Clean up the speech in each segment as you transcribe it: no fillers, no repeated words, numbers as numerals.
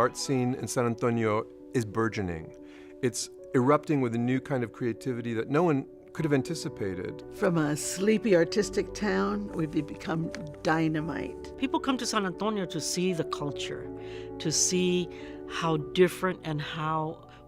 art scene in San Antonio is burgeoning. It's erupting with a new kind of creativity that no one could have anticipated. From a sleepy artistic town, we've become dynamite. People come to San Antonio to see the culture, to see how different and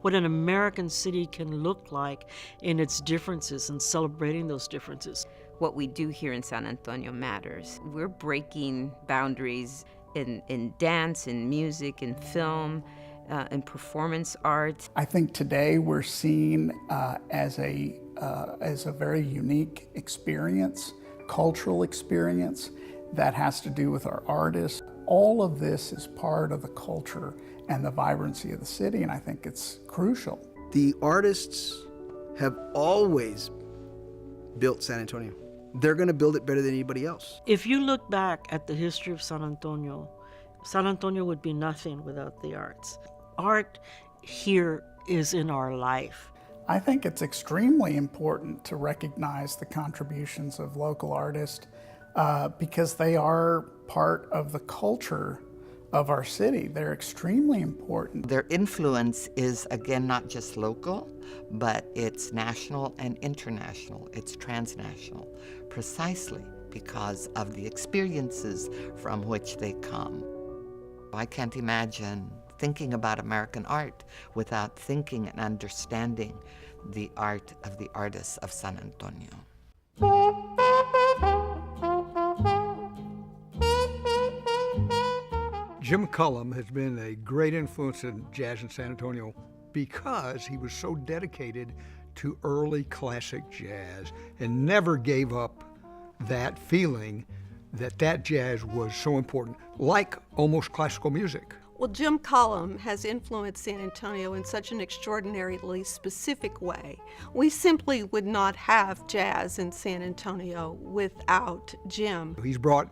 what an American city can look like in its differences and celebrating those differences. What we do here in San Antonio matters. We're breaking boundaries in dance, in music, in film, in performance art. I think today we're seen as a very unique experience, cultural experience that has to do with our artists. All of this is part of the culture and the vibrancy of the city, and I think it's crucial. The artists have always built San Antonio. They're going to build it better than anybody else. If you look back at the history of San Antonio would be nothing without the arts. Art here is in our life. I think it's extremely important to recognize the contributions of local artists because they are part of the culture of our city. They're extremely important. Their influence is, again, not just local, but it's national and international. It's transnational, precisely because of the experiences from which they come. I can't imagine thinking about American art without thinking and understanding the art of the artists of San Antonio. Jim Cullum has been a great influence in jazz in San Antonio because he was so dedicated to early classic jazz and never gave up that feeling that jazz was so important, like almost classical music. Well, Jim Cullum has influenced San Antonio in such an extraordinarily specific way. We simply would not have jazz in San Antonio without Jim. He's brought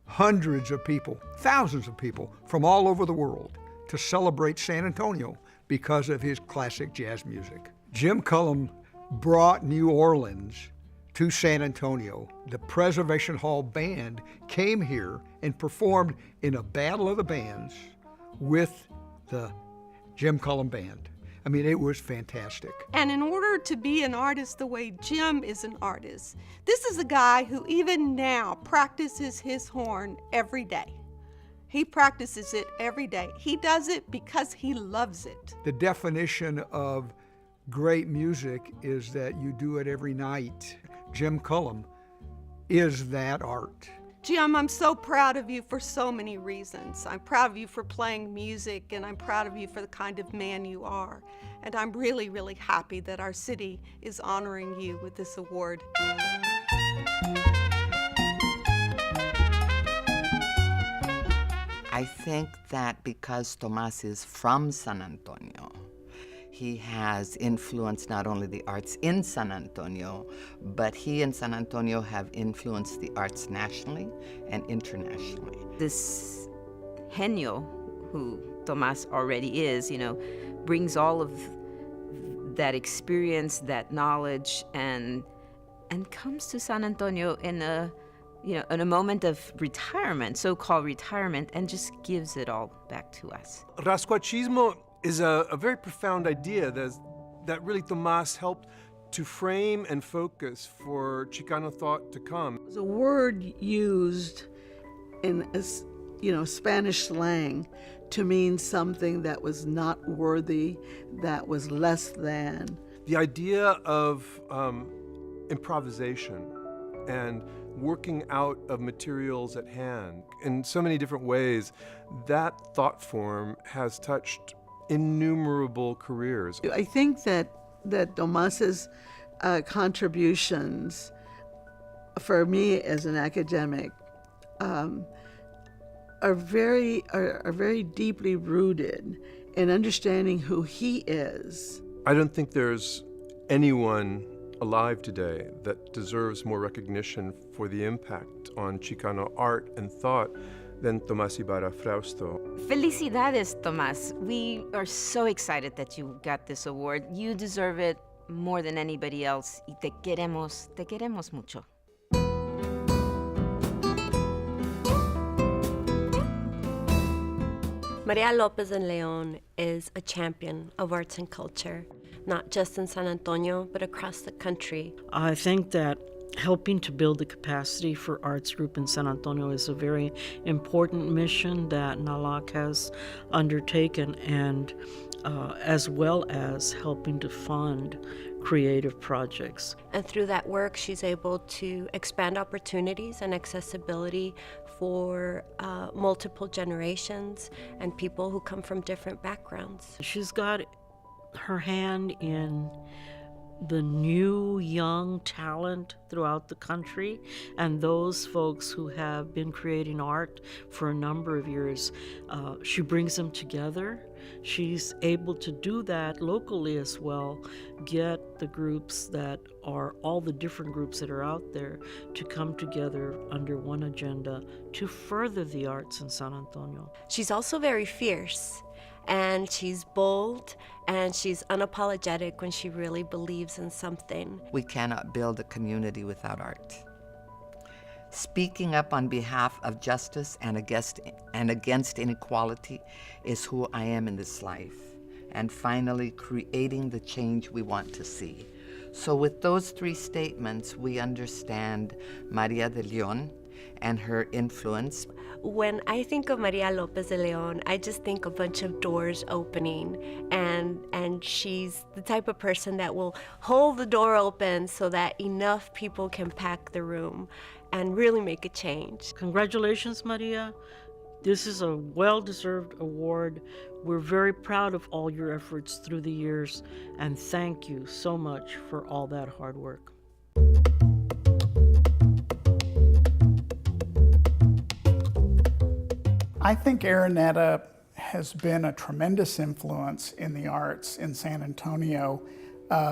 hundreds of people, thousands of people from all over the world to celebrate San Antonio because of his classic jazz music. Jim Cullum brought New Orleans to San Antonio. The Preservation Hall Band came here and performed in a battle of the bands with the Jim Cullum Band. I mean, it was fantastic. And in order to be an artist the way Jim is an artist, this is a guy who even now practices his horn every day. He practices it every day. He does it because he loves it. The definition of great music is that you do it every night. Jim Cullum is that art. Jim, I'm so proud of you for so many reasons. I'm proud of you for playing music, and I'm proud of you for the kind of man you are. And I'm really, really happy that our city is honoring you with this award. I think that because Tomas is from San Antonio, he has influenced not only the arts in San Antonio, but he and San Antonio have influenced the arts nationally and internationally. This genio, who Tomas already is, brings all of that experience, that knowledge, and comes to San Antonio in a moment of retirement, so-called retirement, and just gives it all back to us. Rascuachismo is a very profound idea that really Tomas helped to frame and focus for Chicano thought to come. It was a word used in Spanish slang to mean something that was not worthy, that was less than. The idea of improvisation and working out of materials at hand in so many different ways, that thought form has touched innumerable careers. I think that Tomas's contributions, for me as an academic, are very deeply rooted in understanding who he is. I don't think there's anyone alive today that deserves more recognition for the impact on Chicano art and thought than Tomas Ibarra Frausto. Felicidades, Tomas. We are so excited that you got this award. You deserve it more than anybody else. Y te queremos mucho. Maria Lopez de Leon is a champion of arts and culture, not just in San Antonio, but across the country. I think that helping to build the capacity for arts group in San Antonio is a very important mission that NALAC has undertaken, and as well as helping to fund creative projects. And through that work, she's able to expand opportunities and accessibility for multiple generations and people who come from different backgrounds. She's got her hand in the new young talent throughout the country, and those folks who have been creating art for a number of years. She brings them together. She's able to do that locally as well, get the groups that are all the different groups that are out there to come together under one agenda to further the arts in San Antonio. She's also very fierce, and she's bold, and she's unapologetic when she really believes in something. We cannot build a community without art. Speaking up on behalf of justice and against inequality is who I am in this life. And finally, creating the change we want to see. So with those three statements, we understand Maria de Leon and her influence. When I think of Maria Lopez de Leon, I just think a bunch of doors opening, and she's the type of person that will hold the door open so that enough people can pack the room and really make a change. Congratulations, Maria. This is a well-deserved award. We're very proud of all your efforts through the years, and thank you so much for all that hard work. I think Araneta has been a tremendous influence in the arts in San Antonio,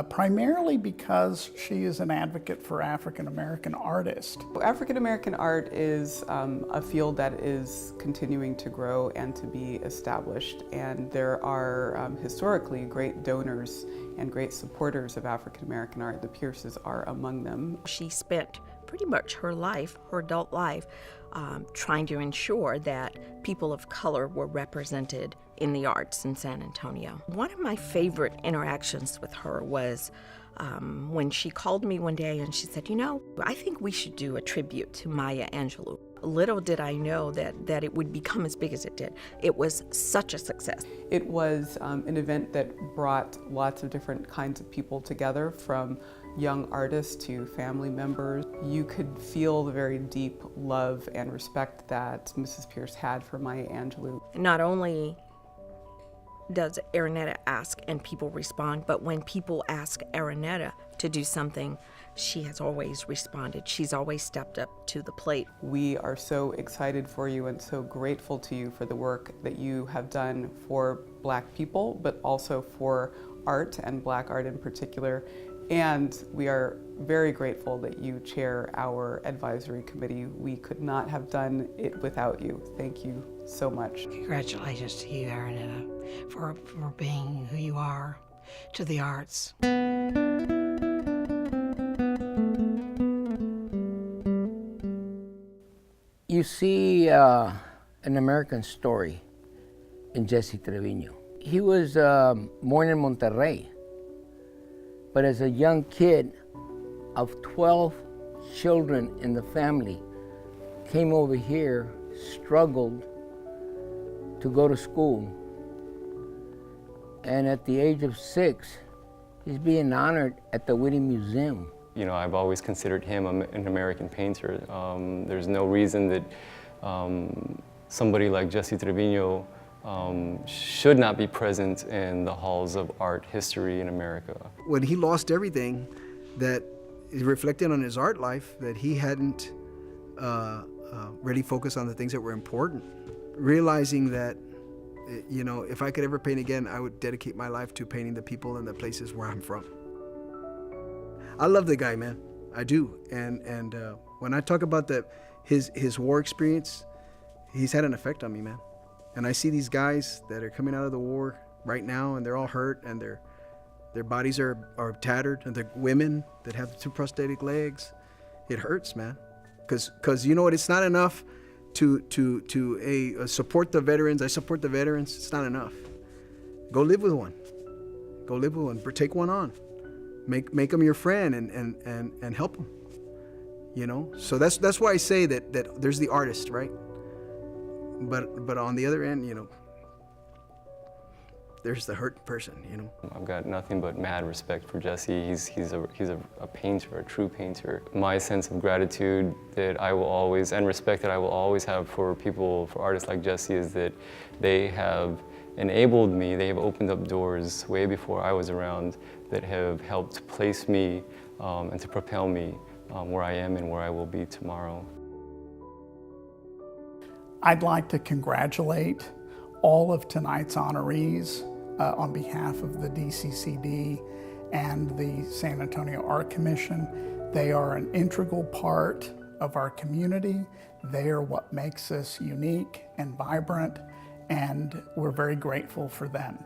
primarily because she is an advocate for African American artists. African American art is a field that is continuing to grow and to be established, and there are historically great donors and great supporters of African American art. The Pierces are among them. She spent pretty much her life, her adult life, trying to ensure that people of color were represented in the arts in San Antonio. One of my favorite interactions with her was when she called me one day and she said, I think we should do a tribute to Maya Angelou. Little did I know that it would become as big as it did. It was such a success. It was an event that brought lots of different kinds of people together, from young artists to family members. You could feel the very deep love and respect that Mrs. Pierce had for Maya Angelou. Not only does Araneta ask and people respond, but when people ask Araneta to do something, she has always responded. She's always stepped up to the plate. We are so excited for you and so grateful to you for the work that you have done for Black people, but also for art and Black art in particular. And we are very grateful that you chair our advisory committee. We could not have done it without you. Thank you so much. Congratulations to you, Araneta, for being who you are to the arts. You see an American story in Jesse Trevino. He was born in Monterrey, but as a young kid of 12 children in the family, came over here, struggled to go to school. And at the age of 6, he's being honored at the Whitney Museum. I've always considered him an American painter. There's no reason that somebody like Jesse Trevino should not be present in the halls of art history in America. When he lost everything, that is reflected on his art life, that he hadn't really focused on the things that were important. Realizing that, if I could ever paint again, I would dedicate my life to painting the people and the places where I'm from. I love the guy, man. I do. And when I talk about his war experience, he's had an effect on me, man. And I see these guys that are coming out of the war right now, and they're all hurt, and their bodies are tattered, and they're women that have 2 prosthetic legs. It hurts, man. Because you know what? It's not enough support the veterans. I support the veterans. It's not enough. Go live with one. Go live with one. Take one on. Make them your friend and help them. You know. So that's why I say that there's the artist, right? But on the other end, you know, there's the hurt person, you know. I've got nothing but mad respect for Jesse. He's a painter, a true painter. My sense of gratitude that I will always, and respect that I will always have for people, for artists like Jesse, is that they have enabled me, they have opened up doors way before I was around that have helped place me and to propel me where I am and where I will be tomorrow. I'd like to congratulate all of tonight's honorees on behalf of the DCCD and the San Antonio Art Commission. They are an integral part of our community. They are what makes us unique and vibrant, and we're very grateful for them.